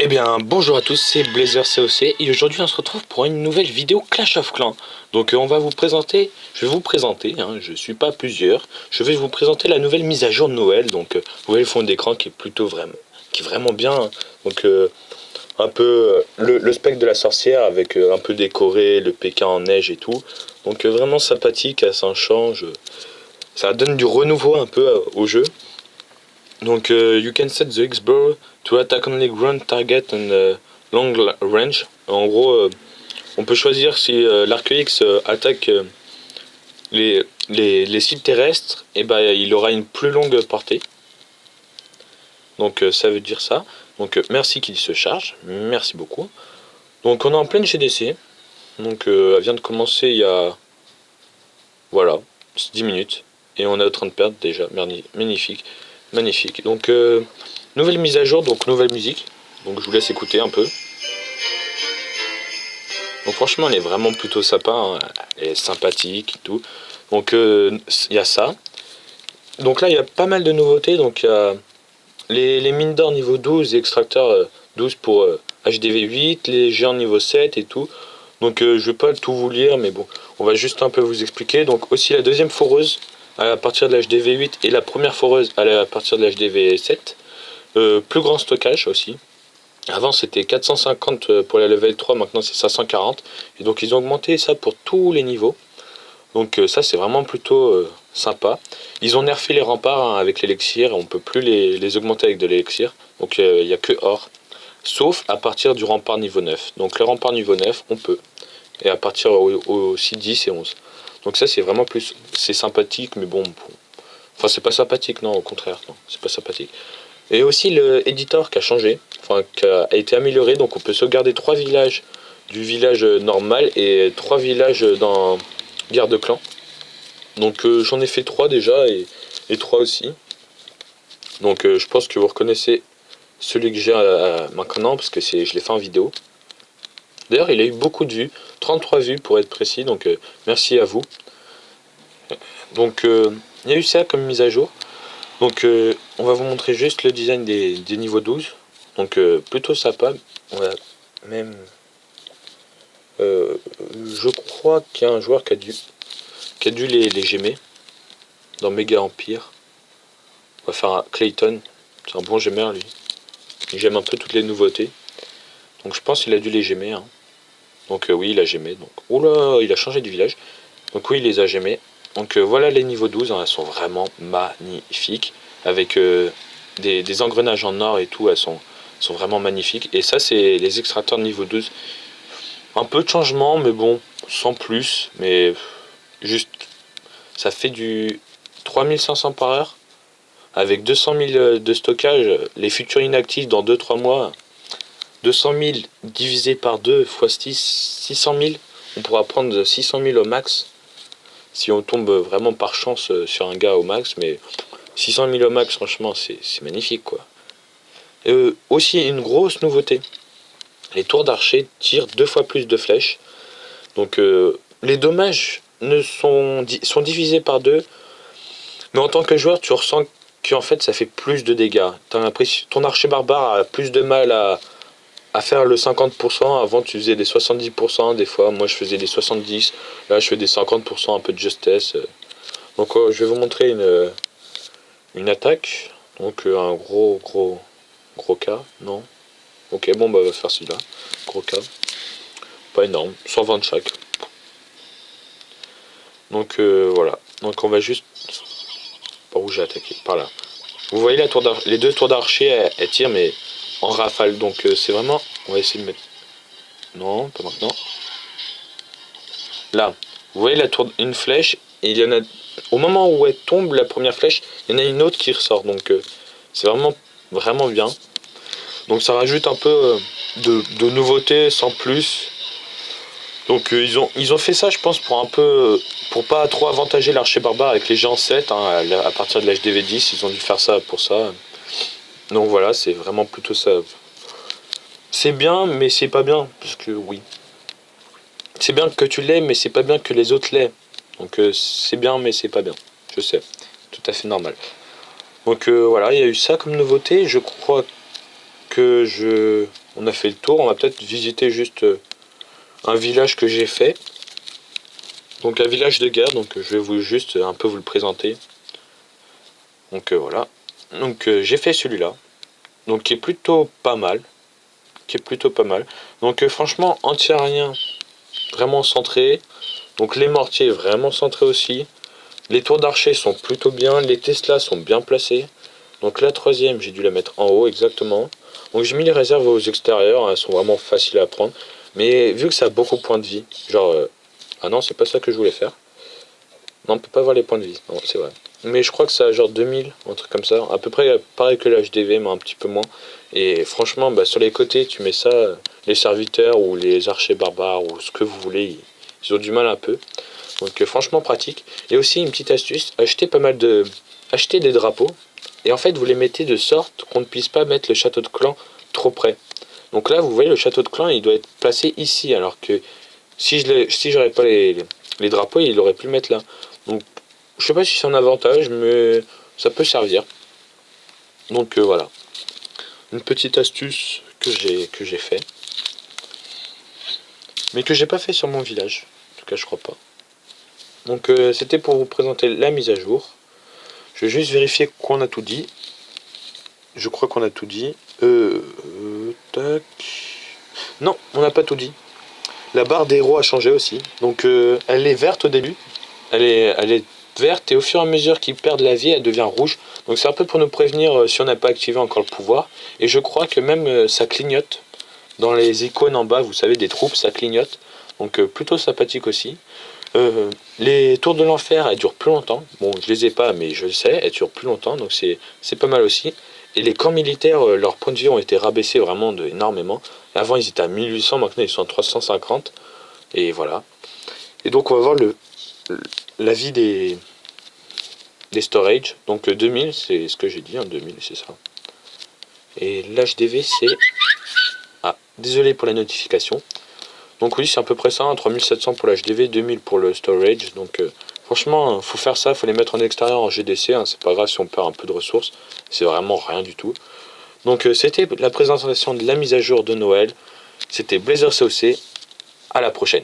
Eh bien, bonjour à tous, c'est Blazer COC et aujourd'hui on se retrouve pour une nouvelle vidéo Clash of Clans. Donc je vais vous présenter, je suis pas plusieurs, je vais vous présenter la nouvelle mise à jour de Noël. Donc vous voyez le fond d'écran qui est qui est vraiment bien. Donc un peu le spectre de la sorcière avec un peu décoré, le Pékin en neige et tout. Donc vraiment sympathique, ça change, ça donne du renouveau un peu au jeu. Donc, you can set the X-Bow to attack only ground target and long range. En gros, on peut choisir si l'arc X attaque les cibles terrestres, et ben il aura une plus longue portée. Donc, ça veut dire ça. Donc, merci qu'il se charge. Merci beaucoup. Donc, on est en pleine GDC. Donc, elle vient de commencer il y a. Voilà, 10 minutes. Et on est en train de perdre déjà. Magnifique. Magnifique. Donc, nouvelle mise à jour, donc nouvelle musique. Donc, je vous laisse écouter un peu. Donc, franchement, elle est vraiment plutôt sympa. Elle est sympathique et tout. Donc, il y a ça. Donc, là, il y a pas mal de nouveautés. Donc, il y a les mines d'or niveau 12 et extracteurs 12 pour HDV 8, les géants niveau 7 et tout. Donc, je vais pas tout vous lire, mais bon, on va juste un peu vous expliquer. Donc, aussi la deuxième foreuse à partir de l'HDV 8 et la première foreuse à partir de l'HDV 7. Plus grand stockage aussi. Avant c'était 450 pour la level 3, maintenant c'est 540. Et donc ils ont augmenté ça pour tous les niveaux. Donc ça c'est vraiment plutôt sympa. Ils ont nerfé les remparts avec l'élixir, on peut plus les augmenter avec de l'élixir. Donc il n'y a que or. Sauf à partir du rempart niveau 9. Donc le rempart niveau 9 on peut. Et à partir aussi 10 et 11. Donc ça c'est vraiment plus. C'est sympathique mais bon. Enfin c'est pas sympathique, non, au contraire, non, c'est pas sympathique. Et aussi le editor qui a changé, enfin qui a été amélioré, donc on peut sauvegarder 3 villages du village normal et 3 villages dans guerre de clan. Donc j'en ai fait 3 déjà et 3 aussi. Donc je pense que vous reconnaissez celui que j'ai maintenant parce que je l'ai fait en vidéo. D'ailleurs il a eu beaucoup de vues, 33 vues pour être précis, donc merci à vous. Donc il y a eu ça comme mise à jour. Donc on va vous montrer juste le design des niveaux 12. Donc plutôt sympa. On va même... je crois qu'il y a un joueur qui a dû les gémer dans Mega Empire. On va faire un Clayton. C'est un bon gémeur lui. Il gemme un peu toutes les nouveautés. Donc je pense qu'il a dû les gémer. Donc oui, il a gémé. Donc, oh là, il a changé du village. Donc oui, il les a gémés. Donc voilà les niveaux 12, elles sont vraiment magnifiques. Avec des engrenages en or et tout, elles sont vraiment magnifiques. Et ça, c'est les extracteurs de niveau 12. Un peu de changement, mais bon, sans plus. Mais juste, ça fait du 3500 par heure. Avec 200 000 de stockage, les futurs inactifs dans 2-3 mois, 200 000 divisé par 2 x 600 000. On pourra prendre 600 000 au max. Si on tombe vraiment par chance sur un gars au max, mais 600 000 au max, franchement, c'est magnifique, quoi. Aussi, une grosse nouveauté. Les tours d'archer tirent 2 fois plus de flèches. Donc, les dommages sont divisés par 2. Mais en tant que joueur, tu ressens qu'en fait, ça fait plus de dégâts. T'as l'impression, ton archer barbare a plus de mal à faire le 50%. Avant, tu faisais des 70%. Des fois, moi, je faisais des 70%. Là, je fais des 50%, un peu de justesse. Donc, je vais vous montrer une attaque. Donc, un gros cas. Non. Ok, bon, bah, on va faire celui-là. Gros cas. Pas énorme. 120 de chaque. Donc, voilà. Donc, on va juste... Par où j'ai attaqué? Par là. Vous voyez les deux tours d'archer, elles tirent, mais en rafale. Donc, c'est vraiment... On va essayer de mettre... Non, pas maintenant. Là. Vous voyez une flèche, et il y en a... Au moment où elle tombe, la première flèche, il y en a une autre qui ressort. Donc, c'est vraiment bien. Donc, ça rajoute un peu de nouveautés sans plus. Donc ils ont fait ça, je pense, pour pas trop avantager l'archer barbare avec les géants 7 à partir de l'HDV 10, ils ont dû faire ça pour ça. Donc voilà, c'est vraiment plutôt ça. C'est bien, mais c'est pas bien, parce que oui. C'est bien que tu l'aies, mais c'est pas bien que les autres l'aient. Donc c'est bien, mais c'est pas bien. Je sais, tout à fait normal. Donc voilà, il y a eu ça comme nouveauté. Je crois que On a fait le tour. On va peut-être visiter juste un village que j'ai fait. Donc un village de guerre. Donc je vais juste un peu vous le présenter. Donc voilà. Donc j'ai fait celui-là. Donc qui est plutôt pas mal. Donc franchement, anti-aérien vraiment centré. Donc les mortiers vraiment centrés aussi. Les tours d'archer sont plutôt bien. Les Tesla sont bien placés. Donc la troisième, j'ai dû la mettre en haut exactement. Donc j'ai mis les réserves aux extérieurs. Elles sont vraiment faciles à prendre. Mais vu que ça a beaucoup de points de vie, genre... ah non, c'est pas ça que je voulais faire. Non, on peut pas voir les points de vie. Non, c'est vrai. Mais je crois que ça a genre 2000, un truc comme ça. À peu près pareil que l'HDV, mais un petit peu moins. Et franchement, bah, sur les côtés, tu mets ça, les serviteurs ou les archers barbares ou ce que vous voulez, ils ont du mal un peu. Donc franchement pratique. Et aussi une petite astuce, acheter des drapeaux. Et en fait, vous les mettez de sorte qu'on ne puisse pas mettre le château de clan trop près. Donc là, vous voyez, le château de clan, il doit être placé ici, alors que si j'aurais pas les drapeaux, il aurait pu le mettre là. Donc, je sais pas si c'est un avantage, mais ça peut servir. Donc voilà, une petite astuce que j'ai fait, mais que j'ai pas fait sur mon village. En tout cas, je crois pas. Donc c'était pour vous présenter la mise à jour. Je vais juste vérifier qu'on a tout dit. Je crois qu'on a tout dit. Tac. Non, on n'a pas tout dit. La barre des héros a changé aussi. Donc elle est verte au début. Elle est verte et au fur et à mesure qu'ils perdent la vie, elle devient rouge. Donc c'est un peu pour nous prévenir si on n'a pas activé encore le pouvoir. Et je crois que même ça clignote. Dans les icônes en bas, vous savez, des troupes, ça clignote. Donc plutôt sympathique aussi. Les tours de l'enfer, elles durent plus longtemps. Bon, je les ai pas, mais je le sais, elles durent plus longtemps. Donc c'est pas mal aussi. Et les camps militaires, leurs points de vie ont été rabaissés vraiment énormément. Avant, ils étaient à 1800, maintenant ils sont à 350. Et voilà. Et donc on va voir la vie des storage. Donc 2000, c'est ce que j'ai dit, 2000, c'est ça. Et l'HDV, c'est... Ah, désolé pour la notification. Donc oui, c'est à peu près ça, 3700 pour l'HDV, 2000 pour le storage. Donc franchement, faut faire ça, faut les mettre en extérieur en GDC. C'est pas grave si on perd un peu de ressources. C'est vraiment rien du tout. Donc c'était la présentation de la mise à jour de Noël. C'était Blazer COC. À la prochaine.